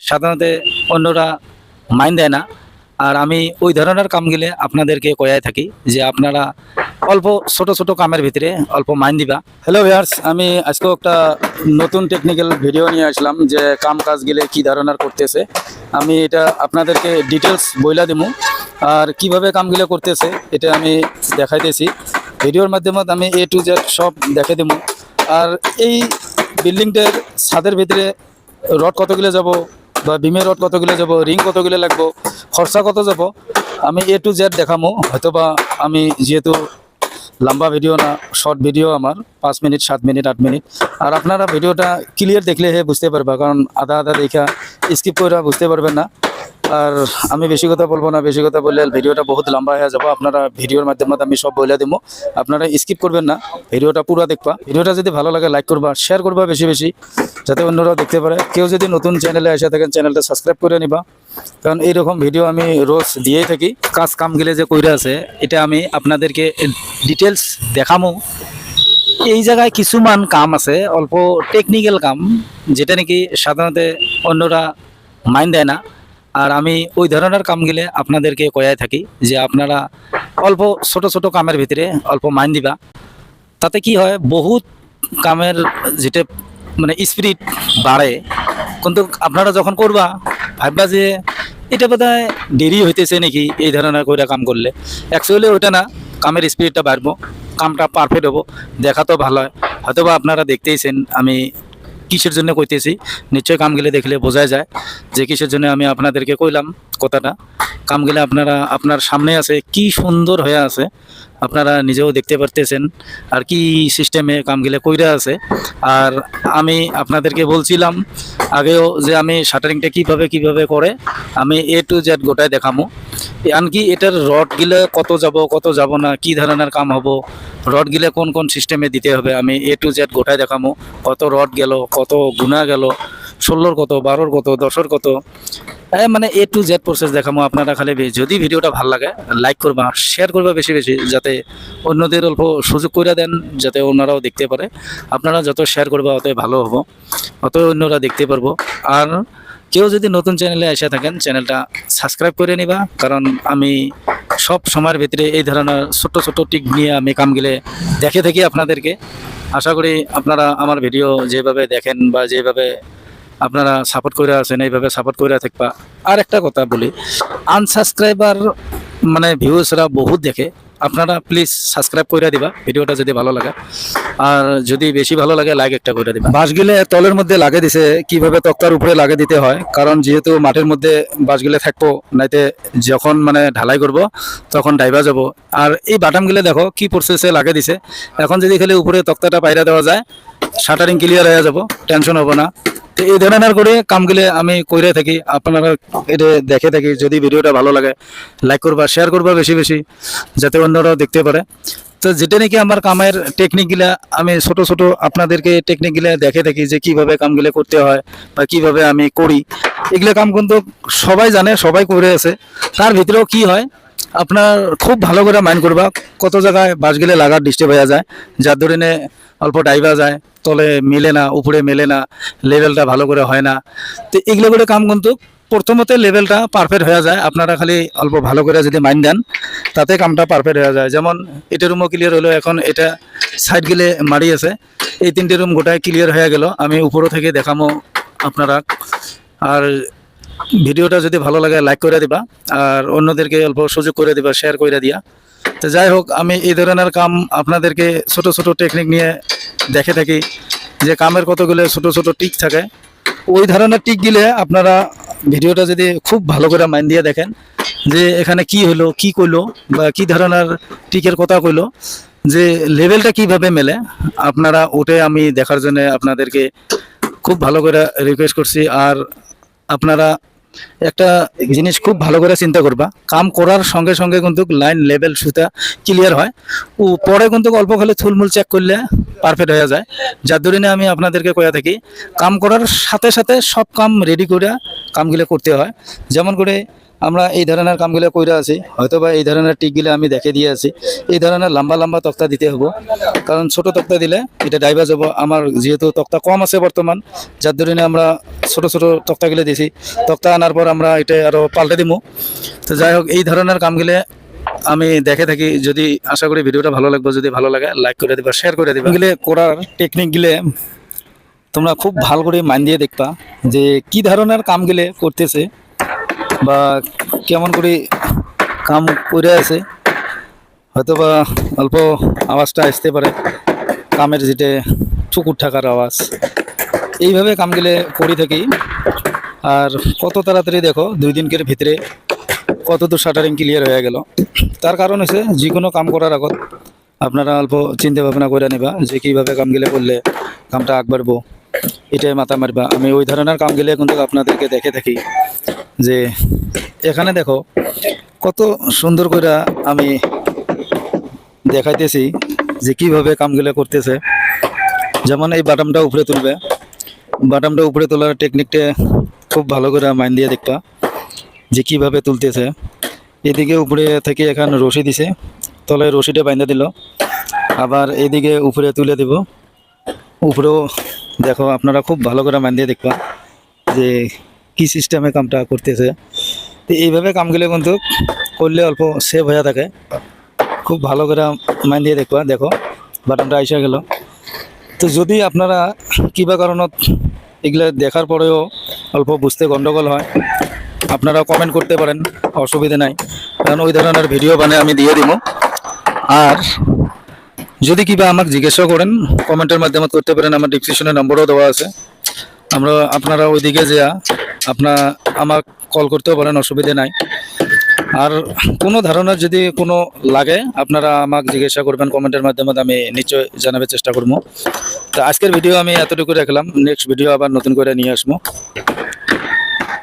সাধারণত অন্যরা মাইন্ড দেয় না। আর আমি ওই ধরনের কামগুলো আপনাদেরকে কয়াই থাকি যে আপনারা অল্প ছোট ছোট কামের ভিতরে অল্প মাইন্ড দিবা। হ্যালো ভিউয়ার্স, আমি আজকেও একটা নতুন টেকনিক্যাল ভিডিও নিয়ে আসলাম যে কাম কাজগুলো কী ধরনের করতেছে। আমি এটা আপনাদেরকে ডিটেলস বইলা দেবো আর কিভাবে কামগুলো করতেছে এটা আমি দেখাইতেছি। ভিডিওর মাধ্যমে আমি A to Z সব দেখে দেবো। আর এই বিল্ডিংটার ছাদের ভিতরে রড কতগুলো যাব বা বিমের রড কতগুলো যাব, রিং কতগুলো লাগবো, খরচা কত যাব, আমি A to Z দেখামো। হয়তোবা আমি যেহেতু লম্বা ভিডিও না, শর্ট ভিডিও আমার 5 মিনিট 7 মিনিট 8 মিনিট। আর আপনারা ভিডিওটা ক্লিয়ার দেখলে বুঝতে পারবা, কারণ আধা আধা দেখা স্কিপ করে বুঝতে পারবেন না। আর আমি বেশি কথা বলবো না, বেশি কথা বললে ভিডিওটা বহুত লম্বা হয়ে যাব। আপনারা ভিডিওর মাধ্যমে আমি সব বলে দেবো, আপনারা স্কিপ করবেন না, ভিডিওটা পুরো দেখবা। ভিডিওটা যদি ভালো লাগে লাইক করবা, শেয়ার করবা বেশি বেশি, যাতে অন্যরাও দেখতে পারে। কেউ যদি নতুন চ্যানেলে এসে থাকেন চ্যানেলটা সাবস্ক্রাইব করে নিবা, কারণ এইরকম ভিডিও আমি রোজ দিয়েই থাকি। কাজ কামগুলো যে কইরা আছে এটা আমি আপনাদেরকে ডিটেলস দেখামো। এই জায়গায় কিছুমান কাম আছে অল্প টেকনিক্যাল কাম, যেটা নাকি সাধারণত অন্যরা মাইন্ড দেয় না। আর আমি ওই ধরনের কামগুলো আপনাদেরকে কয়াই থাকি যে আপনারা অল্প ছোট ছোট কামের ভিতরে অল্প মাইন্ড দিবা। তাতে কি হয়, বহুত কামের যেটা মানে স্পিরিট বাড়ে। কিন্তু আপনারা যখন করবা ভাববা যে এটা বোধহয় দেরি হইতেছে নাকি এই ধরনের কইরা কাম করলে, অ্যাকচুয়ালি ওইটা না। কামের স্পিরিটটা বাড়বো, কামটা পারফেক্ট হবো, দেখা তো ভালো হয়। হয়তোবা আপনারা দেখতেইছেন আমি কিসের জন্য কইতেছি, নিশ্চয়ই কামগুলো দেখলে বোঝা যায় যে কিসের জন্য আমি আপনাদেরকে কইলাম কথাটা। কামগুলো আপনারা আপনার সামনে আছে, কি সুন্দর হয়ে আছে, আপনারা নিজেও দেখতে পারতেছেন আর কি সিস্টেমে কামগুলো কইরা আছে। আর আমি আপনাদেরকে বলছিলাম আগেও যে আমি শাটারিংটা কিভাবে কিভাবে করে আমি A to Z গোটায় দেখামো। এমনকি এটার রডগুলো কত যাব না, কি ধরনের কাম হবো, রডগুলো কোন কোন সিস্টেমে দিতে হবে, আমি A to Z গোটায় দেখামো। কত রড গেল, কত গুণা গেল, 16-র কত, 12-র কত, 10-র কত, মানে A to Z প্রসেস দেখামো। আপনারা খালি যদি ভিডিওটা ভালো লাগে লাইক করবা, শেয়ার করবা বেশি বেশি, যাতে অন্যদের অল্প সুযোগ করে দেন, যাতে ওনারাও দেখতে পারে। আপনারা যত শেয়ার করবা অতই ভালো হবো, অত অন্যরা দেখতে পারবো। আর কেউ যদি নতুন চ্যানেলে এসে থাকেন চ্যানেলটা সাবস্ক্রাইব করে নিবা, কারণ আমি সব সময়ের ভিতরে এই ধরনের ছোট ছোট টিক নিয়ে আমি কামগুলো দেখে থাকি আপনাদেরকে। আশা করি আপনারা আমার ভিডিও যেভাবে দেখেন বা যেভাবে আপনারা সাপোর্ট করে আছেন এইভাবে সাপোর্ট করে থাকবা। আর একটা কথা বলি, আনসাবস্ক্রাইবার মানে ভিউসরা বহুত দেখে, আপনারা প্লিজ সাবস্ক্রাইব করে দিবা ভিডিওটা যদি ভালো লাগে। আর যদি বেশি ভালো লাগে লাইক একটা করে দিবা। বাঁশগুলো তলের মধ্যে লাগে দিছে, কিভাবে তক্তার উপরে লাগে দিতে হয়, কারণ যেহেতু মাঠের মধ্যে বাঁশগুলো থাকবো, নাইতে যখন মানে ঢালাই করব তখন ডাইবা যাব। আর এই বাটামগুলো দেখো কি প্রসেসে লাগে দিছে। এখন যদি খালি উপরে তক্তাটা পায়রা দেওয়া যায়, শাটারিং ক্লিয়ার হয়ে যাব, টেনশন হবে না। তো এই ধরনের করে কামগুলো আমি করে থাকি, আপনারা এটা দেখে থাকি। যদি ভিডিওটা ভালো লাগে লাইক করবা, শেয়ার করবা বেশি বেশি, যাতে অন্যরাও দেখতে পারে। তো যেটা নাকি আমার কামের টেকনিকগুলা আমি ছোট ছোট আপনাদেরকে টেকনিকগুলা দেখে থাকি যে কিভাবে কামগুলো করতে হয় বা কিভাবে আমি করি। এগুলো কাম কিন্তু সবাই জানে, সবাই করে আছে। তার ভিতরেও কি হয়, আপনার খুব ভালো করে মাইন্ড করবা। কত জায়গায় বাঁশগুলো লাগার ডিস্টার্ব হয়ে যায়, যার ধরনে অল্প ডাইবা যায়, তলে মেলে না, উপরে মেলে না, লেভেলটা ভালো করে হয় না। তো এগুলো করে কাম কিন্তু প্রথমত লেভেলটা পারফেক্ট হয়ে যায়। আপনারা খালি অল্প ভালো করে যদি মাইন্ড দেন তাতে কামটা পারফেক্ট হয়ে যায়। যেমন এটা রুমও ক্লিয়ার হলো, এখন এটা সাইড গেলে মারি আছে, এই 3টে রুম গোটায় ক্লিয়ার হয়ে গেল। আমি উপরও থেকে দেখামো আপনারা। আর ভিডিওটা যদি ভালো লাগে লাইক করে দিবা, আর অন্যদেরকে অল্প সুযোগ করে দিবা, শেয়ার করে দিয়া। তো যাই হোক, আমি এই ধরনের কাম আপনাদেরকে ছোট ছোট টেকনিক নিয়ে দেখে থাকি যে কামের কতগুলো ছোট ছোট টিক থাকে। ওই ধরনের টিক দিলে আপনারা ভিডিওটা যদি খুব ভালো করে মাইন্ড দিয়ে দেখেন যে এখানে কি হলো, কি কইলো, বা কি ধরনের টিকের কথা কইলো, যে লেভেলটা কিভাবে মেলে, আপনারা ওটা আমি দেখার জন্য আপনাদেরকে খুব ভালো করে রিকোয়েস্ট করছি। আর আপনারা একটা জিনিস খুব ভালো করে চিন্তা করবা, কাম করার সঙ্গে সঙ্গে কিন্তু লাইন লেভেল সুতা ক্লিয়ার হয়, ও পরে কিন্তু অল্প খালি থুলমুল চেক করলে পারফেক্ট হয়ে যায়। যার ধরনে আমি আপনাদেরকে কয়া থাকি কাম করার সাথে সাথে সব কাম রেডি করে কামগুলো করতে হয়। যেমন করে আমরা এই ধরনের কামগুলো কইরা আছি, হয়তো বা এই ধরনের টিকগুলো আমি দেখে দিয়ে আছি। এই ধরনের লম্বা লম্বা তক্তা দিতে হবো, কারণ ছোট তক্তা দিলে এটা ডাইভার যাব। আমার যেহেতু তক্তা কম আছে বর্তমান, যার ধরনে আমরা ছোট ছোট তক্তাগুলো দিছি। তক্তা আনার পর আমরা এটা আরো পাল্টে দিব। তো যাই হোক, এই ধরনের কামগুলো আমি দেখে থাকি। যদি আশা করি ভিডিওটা ভালো লাগবে, যদি ভালো লাগে লাইক করে দিবা, শেয়ার করে দিবা। এগুলো করার টেকনিক গুলো তোমরা খুব ভালো করে মাইন দিয়ে দেখবা যে কি ধরনের কামগুলো করতেছে বা কেমন করে কাম করে আছে। হয়তো বা অল্প আওয়াজটা আসতে পারে, কামের যেটা চুকুর থাকার আওয়াজ। এইভাবে কামগুলো করে থাকি। আর কত তাড়াতাড়ি দেখো 2 দিনের ভিতরে কত তো শাটারিং ক্লিয়ার হয়ে গেল। তার কারণ হচ্ছে যে কোনো কাম করার আগত আপনারা অল্প চিন্তা ভাবনা করে নেবা যে কীভাবে কামগুলো করলে কামটা আগবাড়বো, এটাই মাথা মারবা। আমি ওই ধরনের কামগুলো কিন্তু আপনাদেরকে দেখে থাকি। যে এখানে দেখো কত সুন্দর করে আমি দেখাইতেছি যে কিভাবে কামগুলো করতেছে। যেমন এই বাটামটা উপরে তুলবে, বাটামটা উপরে তোলার টেকনিকটা খুব ভালো করে মাইন্ড দিয়ে দেখবা যে কিভাবে তুলতেছে। এদিকে উপরে থেকে এখন রশি দিছে, তলায় রশিটা বাইন্ধা দিল, আবার এদিকে উপরে তুলে দিব। উপরেও দেখো, আপনারা খুব ভালো করে মাইন্ড দিয়ে দেখবা যে কি সিস্টেমে কামটা করতেছে। তো এইভাবে কামগুলো কিন্তু করলে অল্প সেভ হয়ে থাকে। খুব ভালো করে মাইন্ড দিয়ে দেখবা। দেখো বাটনটা আইসা গেল। তো যদি আপনারা কিবা কারণত এগুলো দেখার পরেও অল্প বুঝতে গন্ডগোল হয়, আপনারা কমেন্ট করতে পারেন, অসুবিধা নাই, কারণ ওই ধরনের ভিডিও বানিয়ে আমি দিয়ে দিব। আর যদি কিবা আমাকে জিজ্ঞাসা করেন কমেন্টের মাধ্যমে করতে পারেন, আমার ডিসক্রিপশনে নম্বরও দেওয়া আছে। আপনারা ওইদিকে যেয়া আমার কল করতেও পারেন, অসুবিধা নাই। আর কোনো ধারণা যদি কোনো লাগে আপনারা আমাকে জিজ্ঞাসা করবেন কমেন্টের মাধ্যমে, আমি নিশ্চয় জানাবার চেষ্টা করবো। তো আজকের ভিডিও আমি এতটুকু রাখলাম, নেক্সট ভিডিও আবার নতুন করে নিয়ে আসবো।